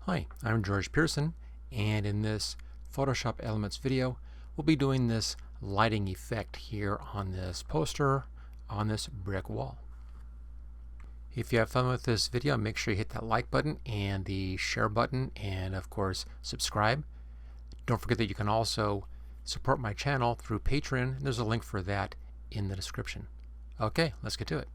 Hi, I'm George Pearson, and in this Photoshop Elements video, we'll be doing this lighting effect here on this poster on this brick wall. If you have fun with this video, make sure you hit that like button and the share button, and of course subscribe. Don't forget that you can also support my channel through Patreon. There's a link for that in the description. Okay, let's get to it.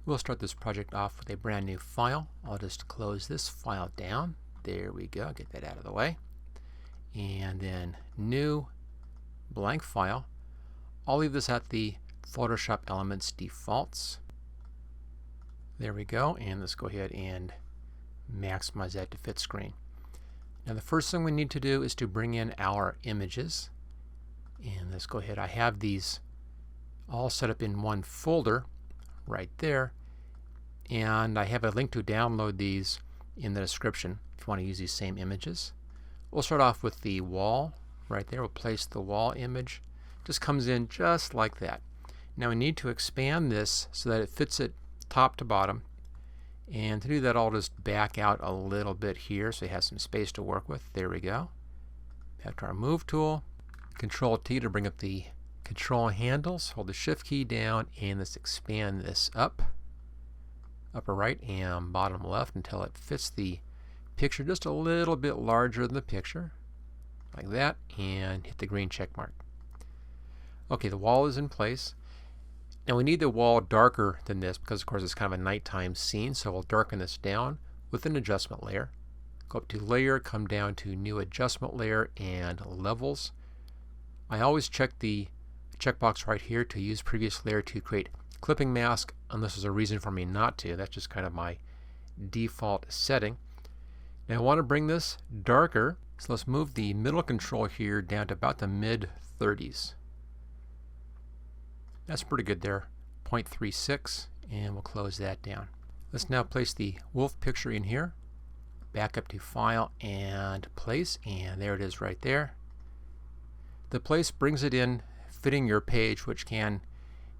We'll start this project off with a brand new file. I'll just close this file down. There we go. Get that out of the way. And then new blank file. I'll leave this at the Photoshop Elements defaults. There we go. And let's go ahead and maximize that to fit screen. Now the first thing we need to do is to bring in our images. And let's go ahead. I have these all set up in one folder right there, and I have a link to download these in the description if you want to use these same images. We'll start off with the wall right there. We'll place the wall image. Just comes in just like that. Now we need to expand this so that it fits it top to bottom, and to do that I'll just back out a little bit here so it has some space to work with. There we go. Back to our move tool. Control T to bring up the control handles. Hold the shift key down and let's expand this up, upper right and bottom left until it fits the picture just a little bit larger than the picture, like that, and hit the green check mark. Okay, the wall is in place. Now we need the wall darker than this because of course it's kind of a nighttime scene, so we'll darken this down with an adjustment layer. Go up to Layer, come down to New Adjustment Layer and Levels. I always check the checkbox right here to use previous layer to create clipping mask unless there's a reason for me not to. That's just kind of my default setting. Now I want to bring this darker, so let's move the middle control here down to about the mid 30s. That's pretty good there, 0.36, and we'll close that down. Let's now place the wolf picture in here. Back up to File and Place, and there it is right there. The place brings it in fitting your page, which can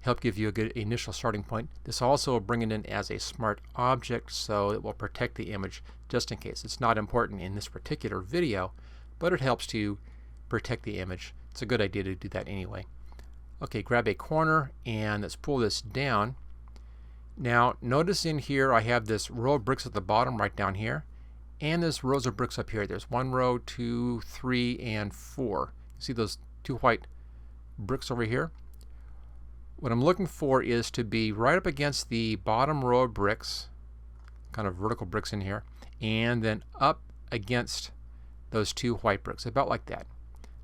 help give you a good initial starting point. This also will bring it in as a smart object, so it will protect the image just in case. It's not important in this particular video, but it helps to protect the image. It's a good idea to do that anyway. Okay, grab a corner and let's pull this down. Now notice in here I have this row of bricks at the bottom right down here, and there's rows of bricks up here. There's 1 row, 2, 3, and 4. See those 2 white bricks over here? What I'm looking for is to be right up against the bottom row of bricks, kind of vertical bricks in here, and then up against those 2 white bricks, about like that.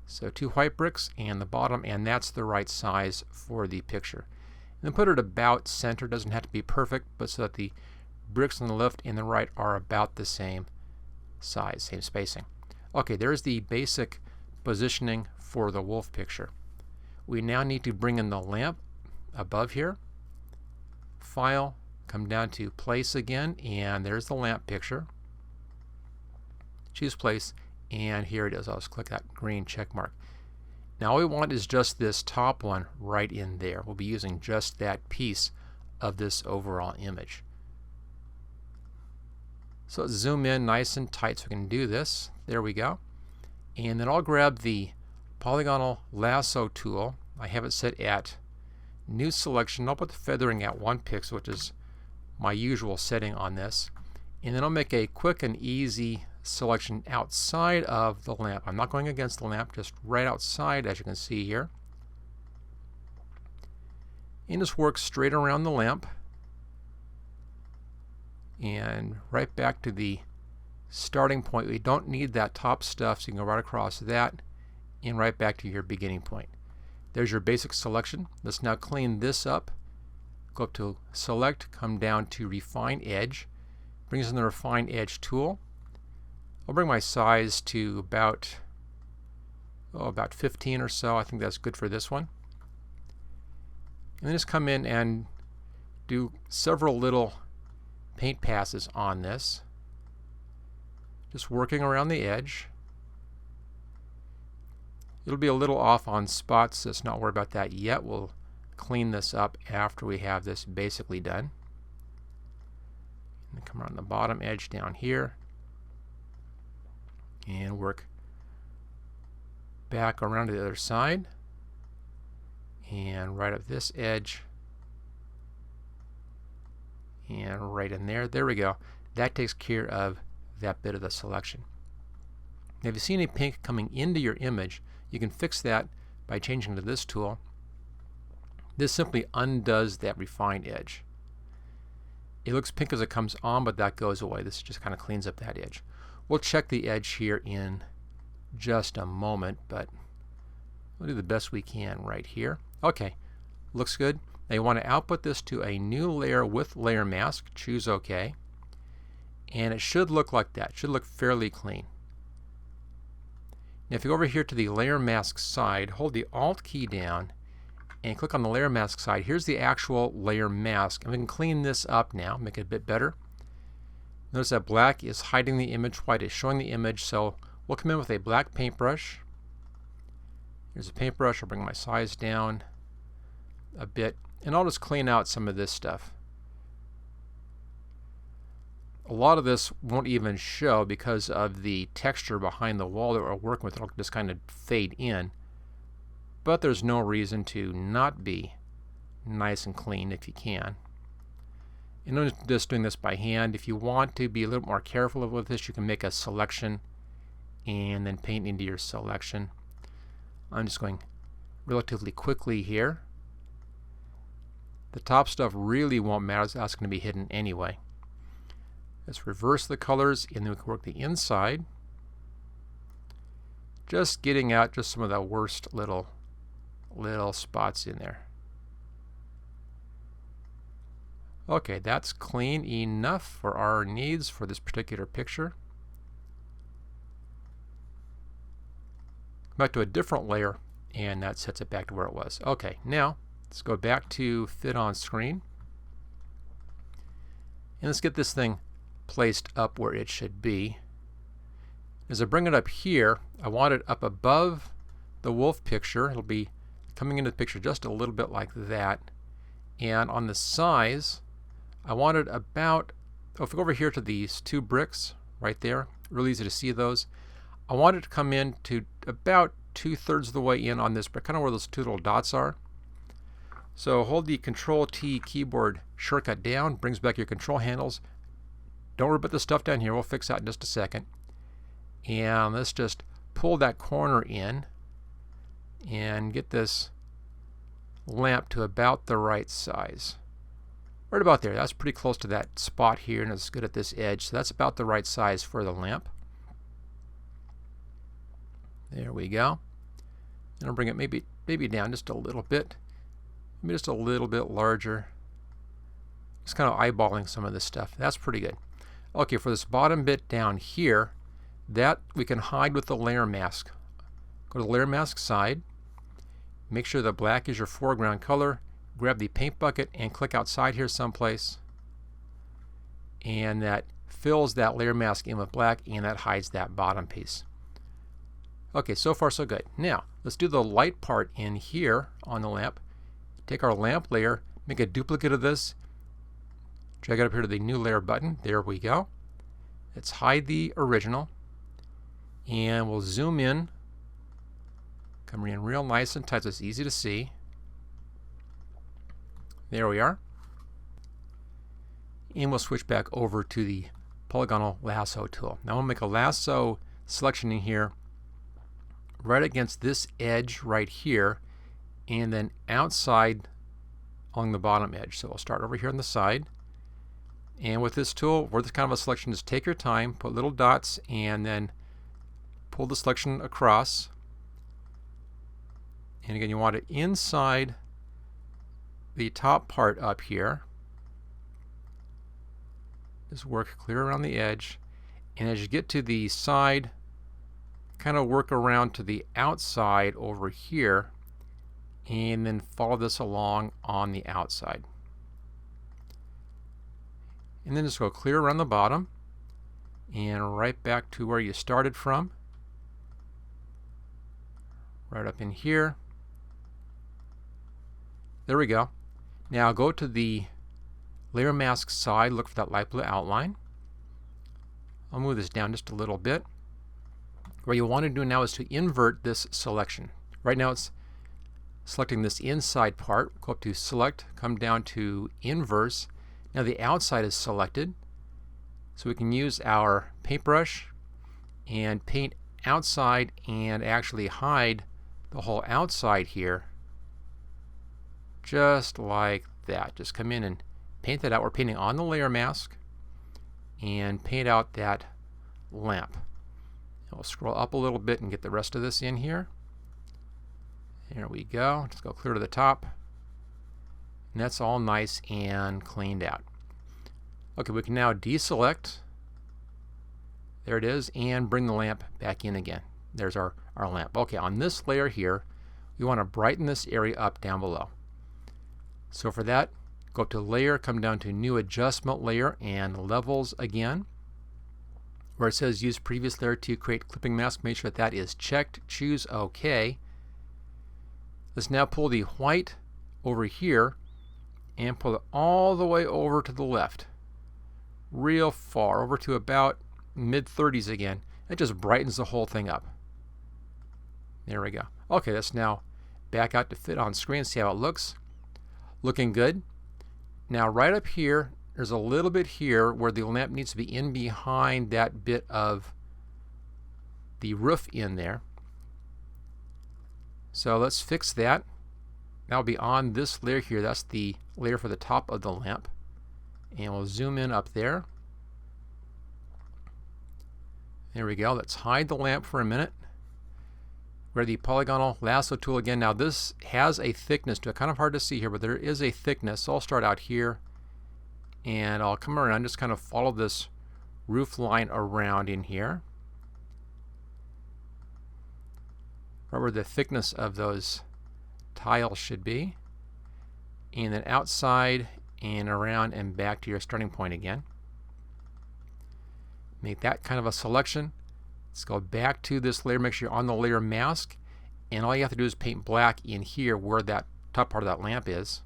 So 2 white bricks and the bottom, and that's the right size for the picture. And then put it about center. Doesn't have to be perfect, but so that the bricks on the left and the right are about the same size, same spacing. Okay, there's the basic positioning for the wolf picture. We now need to bring in the lamp above here. File, come down to Place again, and there's the lamp picture. Choose Place, and here it is. I'll just click that green check mark. Now all we want is just this top one right in there. We'll be using just that piece of this overall image. So let's zoom in nice and tight so we can do this. There we go. And then I'll grab the polygonal lasso tool. I have it set at New Selection. I'll put the feathering at 1 pixel, which is my usual setting on this. And then I'll make a quick and easy selection outside of the lamp. I'm not going against the lamp, just right outside, as you can see here. And just work straight around the lamp and right back to the starting point. We don't need that top stuff, so you can go right across that and right back to your beginning point. There's your basic selection. Let's now clean this up. Go up to Select, come down to Refine Edge. Brings in the Refine Edge tool. I'll bring my size to about 15 or so. I think that's good for this one. And then just come in and do several little paint passes on this. Just working around the edge. It'll be a little off on spots, so let's not worry about that yet. We'll clean this up after we have this basically done. And come around the bottom edge down here and work back around to the other side and right up this edge and right in there. There we go. That takes care of that bit of the selection. Now if you see any pink coming into your image, you can fix that by changing to this tool. This simply undoes that refined edge. It looks pink as it comes on, but that goes away. This just kind of cleans up that edge. We'll check the edge here in just a moment, but we'll do the best we can right here. Okay, looks good. Now you want to output this to a new layer with layer mask. Choose OK. And it should look like that. It should look fairly clean. Now if you go over here to the layer mask side, hold the Alt key down and click on the layer mask side. Here's the actual layer mask. And we can clean this up now, make it a bit better. Notice that black is hiding the image, white is showing the image, so we'll come in with a black paintbrush. Here's a paintbrush. I'll bring my size down a bit, and I'll just clean out some of this stuff. A lot of this won't even show because of the texture behind the wall that we're working with. It'll just kind of fade in. But there's no reason to not be nice and clean if you can. And I'm just doing this by hand. If you want to be a little more careful with this, you can make a selection and then paint into your selection. I'm just going relatively quickly here. The top stuff really won't matter, that's going to be hidden anyway. Let's reverse the colors and then we can work the inside. Just getting out just some of the worst little spots in there. Okay, that's clean enough for our needs for this particular picture. Back to a different layer and that sets it back to where it was. Okay, now let's go back to fit on screen and let's get this thing placed up where it should be. As I bring it up here, I want it up above the wolf picture. It'll be coming into the picture just a little bit like that. And on the size, I want it about, if we go over here to these two bricks right there, really easy to see those. I want it to come in to about 2/3 of the way in on this brick, kind of where those two little dots are. So hold the Control-T keyboard shortcut down, brings back your control handles. Don't worry about the stuff down here, we'll fix that in just a second. And let's just pull that corner in and get this lamp to about the right size. Right about there. That's pretty close to that spot here, and it's good at this edge. So that's about the right size for the lamp. There we go. And I'll bring it maybe down just a little bit. Maybe just a little bit larger. Just kind of eyeballing some of this stuff. That's pretty good. Okay, for this bottom bit down here, that we can hide with the layer mask. Go to the layer mask side. Make sure that black is your foreground color. Grab the paint bucket and click outside here someplace. And that fills that layer mask in with black and that hides that bottom piece. Okay, so far so good. Now, let's do the light part in here on the lamp. Take our lamp layer, make a duplicate of this. Drag it up here to the new layer button. There we go. Let's hide the original. And we'll zoom in. Come in real nice and tight so it's easy to see. There we are. And we'll switch back over to the polygonal lasso tool. Now we'll make a lasso selection in here right against this edge right here and then outside along the bottom edge. So we'll start over here on the side. And with this tool, for this kind of a selection, just take your time, put little dots, and then pull the selection across. And again, you want it inside the top part up here. Just work clear around the edge. And as you get to the side, kind of work around to the outside over here, and then follow this along on the outside. And then just go clear around the bottom and right back to where you started from. Right up in here. There we go. Now go to the layer mask side, look for that light blue outline. I'll move this down just a little bit. What you want to do now is to invert this selection. Right now it's selecting this inside part. Go up to Select, come down to Inverse. Now the outside is selected, so we can use our paintbrush and paint outside and actually hide the whole outside here, just like that. Just come in and paint that out. We're painting on the layer mask and paint out that lamp. We'll scroll up a little bit and get the rest of this in here. There we go. Just go clear to the top. And that's all nice and cleaned out. Okay, we can now deselect. There it is, and bring the lamp back in again. There's our lamp. Okay, on this layer here, we want to brighten this area up down below. So for that, go up to Layer, come down to New Adjustment Layer and Levels again. Where it says Use Previous Layer to create clipping mask, make sure that is checked. Choose OK. Let's now pull the white over here and pull it all the way over to the left. Real far, over to about mid-30s again. It just brightens the whole thing up. There we go. Okay, let's now back out to fit on screen, see how it looks. Looking good. Now right up here, there's a little bit here where the lamp needs to be in behind that bit of the roof in there. So let's fix that. That'll be on this layer here. That's the layer for the top of the lamp. And we'll zoom in up there. There we go. Let's hide the lamp for a minute. Grab the polygonal lasso tool again. Now this has a thickness to it. Kind of hard to see here, but there is a thickness. So I'll start out here and I'll come around, just kind of follow this roof line around in here. Right where the thickness of those tiles should be. And then outside and around and back to your starting point again. Make that kind of a selection. Let's go back to this layer, make sure you're on the layer mask, and all you have to do is paint black in here where that top part of that lamp is.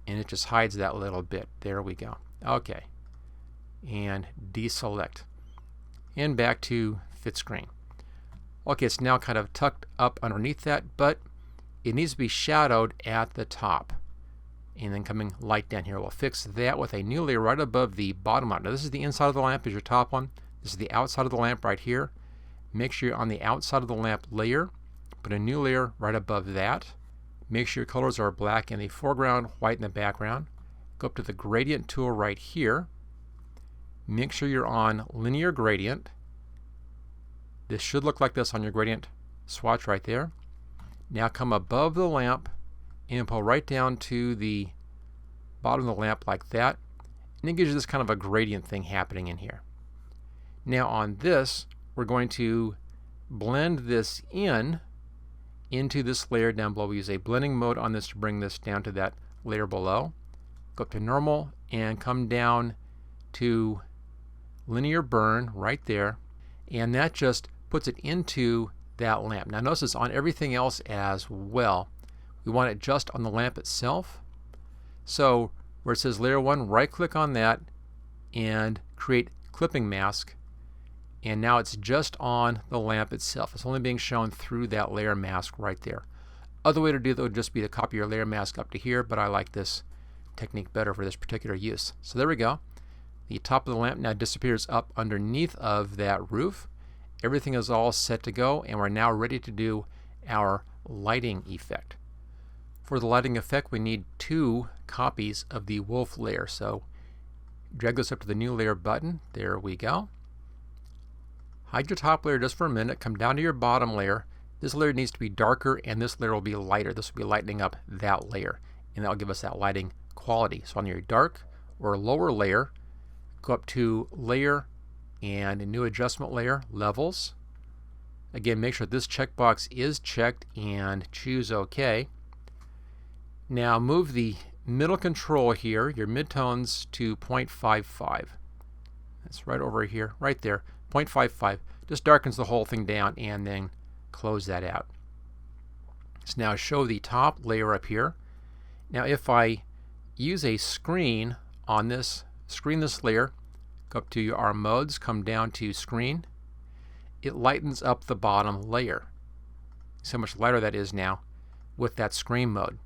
And it just hides that little bit. There we go. Okay. And deselect. And back to fit screen. Okay, it's now kind of tucked up underneath that, but it needs to be shadowed at the top. And then coming light down here. We'll fix that with a new layer right above the bottom one. Now this is the inside of the lamp, is your top one. This is the outside of the lamp right here. Make sure you're on the outside of the lamp layer. Put a new layer right above that. Make sure your colors are black in the foreground, white in the background. Go up to the gradient tool right here. Make sure you're on linear gradient. This should look like this on your gradient swatch right there. Now come above the lamp and pull right down to the bottom of the lamp like that. And it gives you this kind of a gradient thing happening in here. Now on this, we're going to blend this into this layer down below. We use a blending mode on this to bring this down to that layer below. Go up to normal and come down to linear burn right there. And that just puts it into that lamp. Now notice it's on everything else as well. We want it just on the lamp itself. So where it says layer 1, right click on that and create clipping mask. And now it's just on the lamp itself. It's only being shown through that layer mask right there. Other way to do that would just be to copy your layer mask up to here, but I like this technique better for this particular use. So there we go. The top of the lamp now disappears up underneath of that roof. Everything is all set to go, and we're now ready to do our lighting effect. For the lighting effect, we need 2 copies of the wolf layer. So drag this up to the new layer button. There we go. Hide your top layer just for a minute. Come down to your bottom layer. This layer needs to be darker, and this layer will be lighter. This will be lightening up that layer, and that will give us that lighting quality. So on your dark or lower layer, go up to Layer and a New Adjustment Layer, Levels. Again, make sure this checkbox is checked and choose OK. Now move the middle control here, your midtones, to 0.55. That's right over here, right there. 0.55 just darkens the whole thing down, and then close that out. Let's now show the top layer up here. Now if I use a screen on this, screen this layer, go up to our modes, come down to screen. It lightens up the bottom layer. See how much lighter that is now with that screen mode.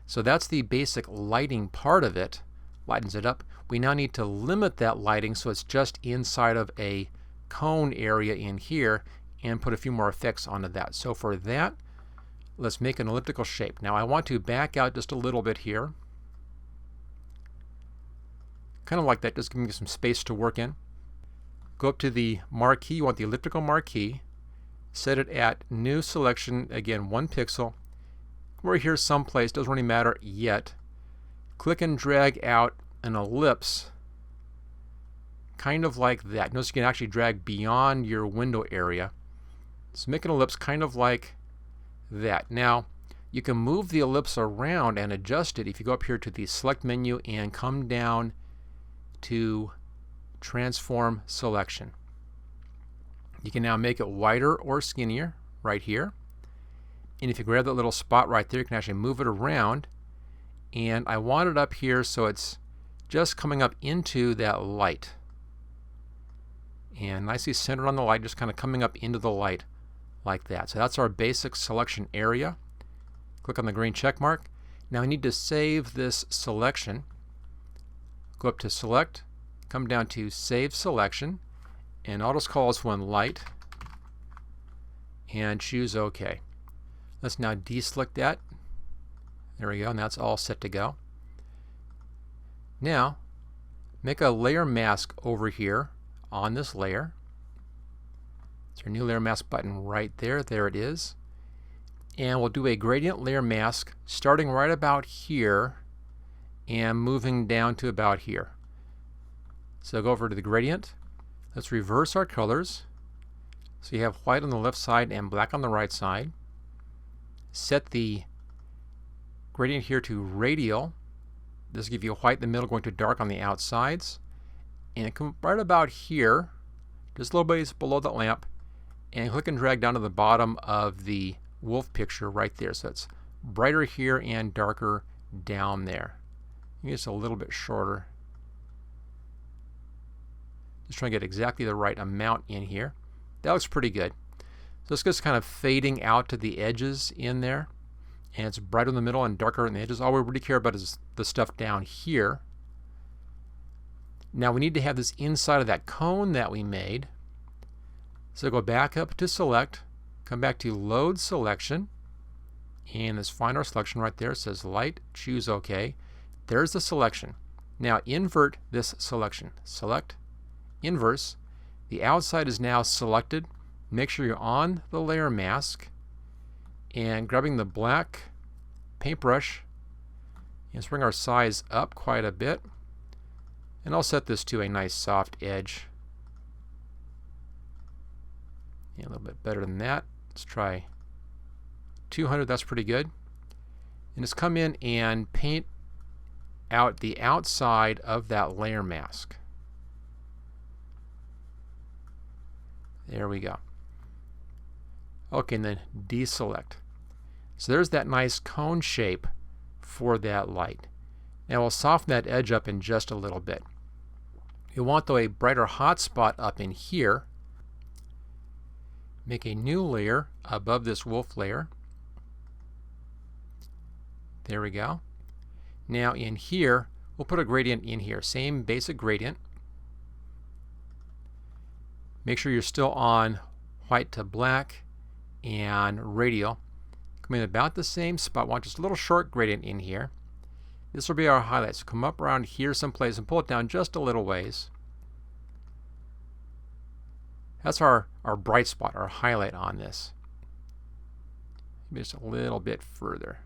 So that's the basic lighting part of it. Lightens it up. We now need to limit that lighting so it's just inside of a cone area in here and put a few more effects onto that. So for that, let's make an elliptical shape. Now I want to back out just a little bit here. Kind of like that, just giving you some space to work in. Go up to the marquee, you want the elliptical marquee. Set it at new selection, again 1 pixel. We're here someplace, doesn't really matter yet. Click and drag out an ellipse, kind of like that. Notice you can actually drag beyond your window area. So make an ellipse kind of like that. Now, you can move the ellipse around and adjust it if you go up here to the select menu and come down to transform selection. You can now make it wider or skinnier right here. And if you grab that little spot right there, you can actually move it around. And I want it up here so it's just coming up into that light. And nicely centered on the light, just kind of coming up into the light like that. So that's our basic selection area. Click on the green check mark. Now I need to save this selection. Go up to select, come down to save selection, and I'll just call this one light and choose OK. Let's now deselect that. There we go, and that's all set to go. Now, make a layer mask over here on this layer. It's your new layer mask button right there. There it is. And we'll do a gradient layer mask starting right about here and moving down to about here. So go over to the gradient. Let's reverse our colors. So you have white on the left side and black on the right side. Set the gradient here to radial. This will give you white in the middle going to dark on the outsides. And come right about here, just a little bit below that lamp, and click and drag down to the bottom of the wolf picture right there. So it's brighter here and darker down there. Just a little bit shorter. Just trying to get exactly the right amount in here. That looks pretty good. So it's just kind of fading out to the edges in there. And it's brighter in the middle and darker in the edges. All we really care about is the stuff down here. Now we need to have this inside of that cone that we made. So go back up to select, come back to load selection, and let's find our selection right there. It says light, choose OK. There's the selection. Now invert this selection. Select, inverse. The outside is now selected. Make sure you're on the layer mask and grabbing the black paintbrush. Let's bring our size up quite a bit. And I'll set this to a nice soft edge. And a little bit better than that. Let's try 200. That's pretty good. And just come in and paint out the outside of that layer mask. There we go. Okay, and then deselect. So there's that nice cone shape for that light. Now we'll soften that edge up in just a little bit. You want, though, a brighter hot spot up in here. Make a new layer above this wolf layer. There we go. Now in here, we'll put a gradient in here. Same basic gradient. Make sure you're still on white to black and radial. Come in about the same spot. Want just a little short gradient in here. This will be our highlight. So come up around here someplace and pull it down just a little ways. That's our bright spot, our highlight on this. Maybe just a little bit further.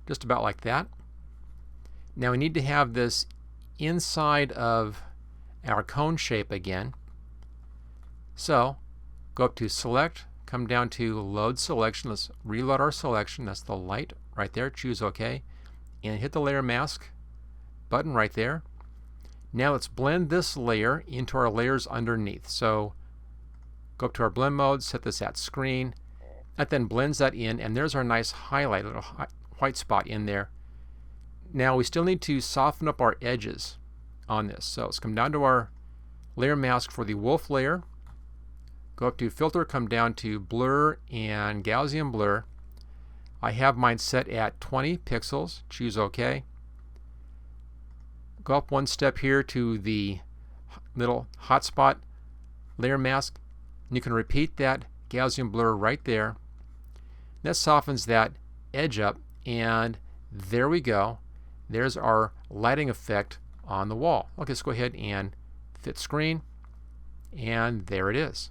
Just about like that. Now we need to have this inside of our cone shape again. So go up to select, come down to load selection. Let's reload our selection. That's the light right there. Choose OK. And hit the layer mask button right there. Now let's blend this layer into our layers underneath. So go up to our blend mode, set this at screen. That then blends that in, and there's our nice highlight, little white spot in there. Now we still need to soften up our edges on this. So let's come down to our layer mask for the wolf layer. Go up to filter, come down to blur and Gaussian blur. I have mine set at 20 pixels. Choose OK. Go up one step here to the little hotspot layer mask. And you can repeat that Gaussian blur right there. That softens that edge up, and there we go. There's our lighting effect on the wall. Okay, let's go ahead and fit screen, and there it is.